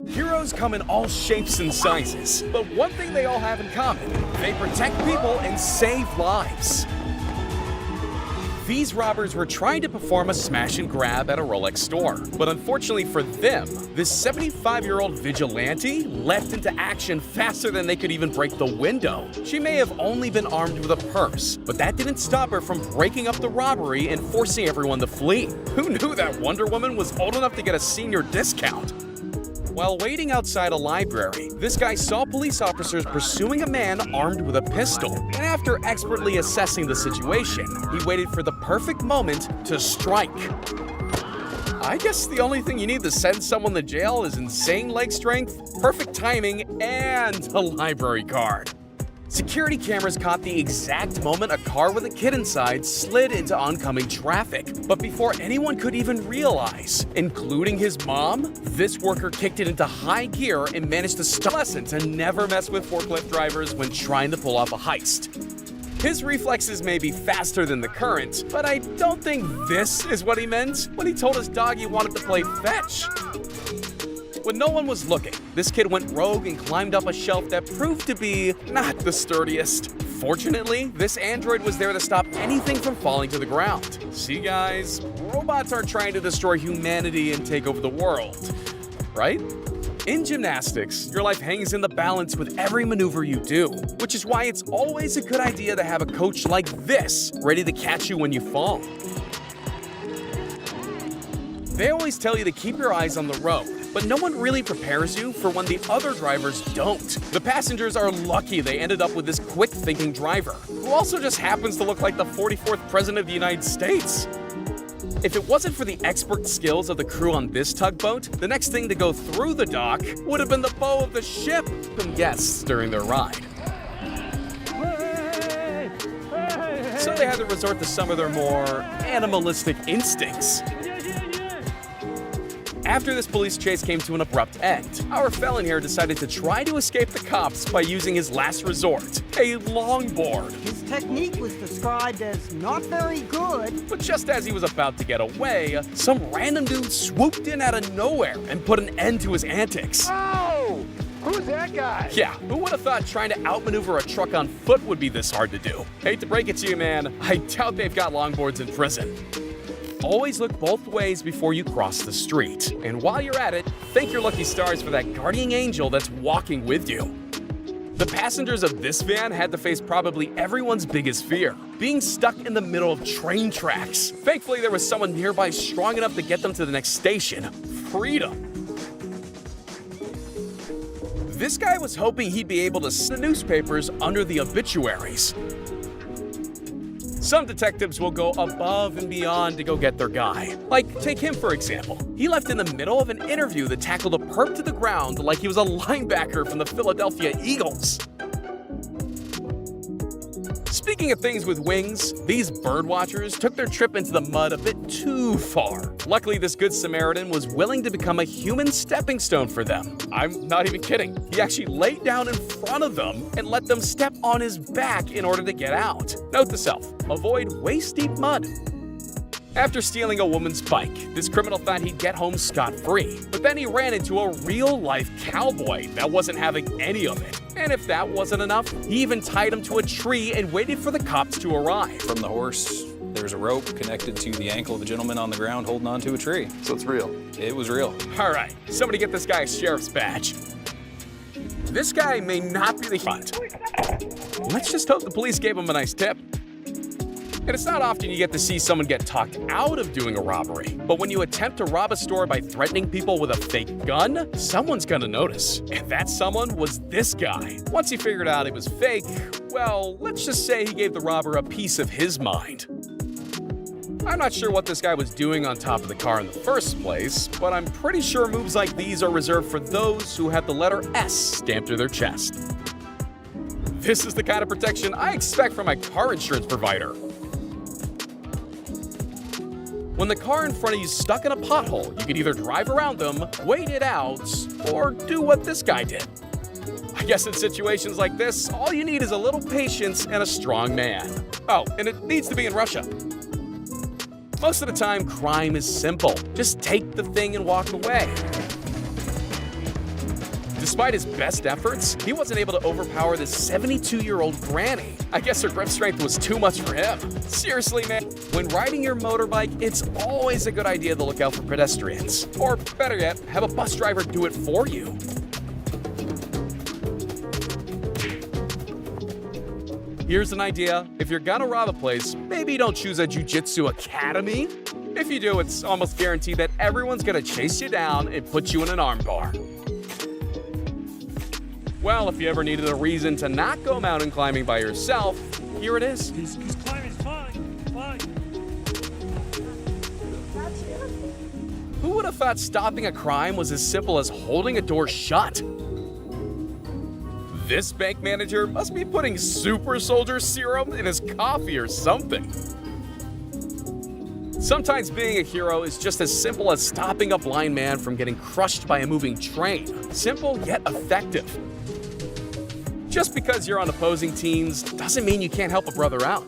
Heroes come in all shapes and sizes, but one thing they all have in common: they protect people and save lives. These robbers were trying to perform a smash and grab at a Rolex store, but unfortunately for them, this 75-year-old vigilante leapt into action faster than they could even break the window. She may have only been armed with a purse, but that didn't stop her from breaking up the robbery and forcing everyone to flee. Who knew that Wonder Woman was old enough to get a senior discount? While waiting outside a library, this guy saw police officers pursuing a man armed with a pistol. And after expertly assessing the situation, he waited for the perfect moment to strike. I guess the only thing you need to send someone to jail is insane leg strength, perfect timing, and a library card. Security cameras caught the exact moment a car with a kid inside slid into oncoming traffic. But before anyone could even realize, including his mom, this worker kicked it into high gear and managed to stop. Lesson to never mess with forklift drivers when trying to pull off a heist. His reflexes may be faster than the current, but I don't think this is what he meant when he told his dog he wanted to play fetch. When no one was looking, this kid went rogue and climbed up a shelf that proved to be not the sturdiest. Fortunately, this android was there to stop anything from falling to the ground. See guys, robots aren't trying to destroy humanity and take over the world, right? In gymnastics, your life hangs in the balance with every maneuver you do, which is why it's always a good idea to have a coach like this, ready to catch you when you fall. They always tell you to keep your eyes on the road, but no one really prepares you for when the other drivers don't. The passengers are lucky they ended up with this quick-thinking driver, who also just happens to look like the 44th President of the United States. If it wasn't for the expert skills of the crew on this tugboat, the next thing to go through the dock would have been the bow of the ship and guests during their ride. So they had to resort to some of their more animalistic instincts. After this police chase came to an abrupt end, our felon here decided to try to escape the cops by using his last resort, a longboard. His technique was described as not very good. But just as he was about to get away, some random dude swooped in out of nowhere and put an end to his antics. Oh! Who's that guy? Yeah, who would have thought trying to outmaneuver a truck on foot would be this hard to do? Hate to break it to you, man, I doubt they've got longboards in prison. Always look both ways before you cross the street. And while you're at it, thank your lucky stars for that guardian angel that's walking with you. The passengers of this van had to face probably everyone's biggest fear: being stuck in the middle of train tracks. Thankfully, there was someone nearby strong enough to get them to the next station: freedom. This guy was hoping he'd be able to see the newspapers under the obituaries. Some detectives will go above and beyond to go get their guy. Like, take him for example. He left in the middle of an interview that tackled a perp to the ground like he was a linebacker from the Philadelphia Eagles. Speaking of things with wings, these bird watchers took their trip into the mud a bit too far. Luckily, this good Samaritan was willing to become a human stepping stone for them. I'm not even kidding. He actually laid down in front of them and let them step on his back in order to get out. Note to self: avoid waist-deep mud. After stealing a woman's bike, this criminal thought he'd get home scot-free. But then he ran into a real-life cowboy that wasn't having any of it. And if that wasn't enough, he even tied him to a tree and waited for the cops to arrive. From the horse, there's a rope connected to the ankle of a gentleman on the ground holding onto a tree. So it's real. It was real. All right, somebody get this guy a sheriff's badge. This guy may not be the front. Let's just hope the police gave him a nice tip. And it's not often you get to see someone get talked out of doing a robbery. But when you attempt to rob a store by threatening people with a fake gun, someone's gonna notice. And that someone was this guy. Once he figured out it was fake, well, let's just say he gave the robber a piece of his mind. I'm not sure what this guy was doing on top of the car in the first place, but I'm pretty sure moves like these are reserved for those who have the letter S stamped to their chest. This is the kind of protection I expect from my car insurance provider. When the car in front of you is stuck in a pothole, you can either drive around them, wait it out, or do what this guy did. I guess in situations like this, all you need is a little patience and a strong man. Oh, and it needs to be in Russia. Most of the time, crime is simple. Just take the thing and walk away. Despite his best efforts, he wasn't able to overpower this 72-year-old granny. I guess her grip strength was too much for him. Seriously, man, when riding your motorbike, it's always a good idea to look out for pedestrians. Or better yet, have a bus driver do it for you. Here's an idea. If you're gonna rob a place, maybe don't choose a jiu-jitsu academy. If you do, it's almost guaranteed that everyone's gonna chase you down and put you in an armbar. Well, if you ever needed a reason to not go mountain climbing by yourself, here it is. He's climbing fine. Who would have thought stopping a crime was as simple as holding a door shut? This bank manager must be putting super soldier serum in his coffee or something. Sometimes being a hero is just as simple as stopping a blind man from getting crushed by a moving train. Simple yet effective. Just because you're on opposing teams doesn't mean you can't help a brother out.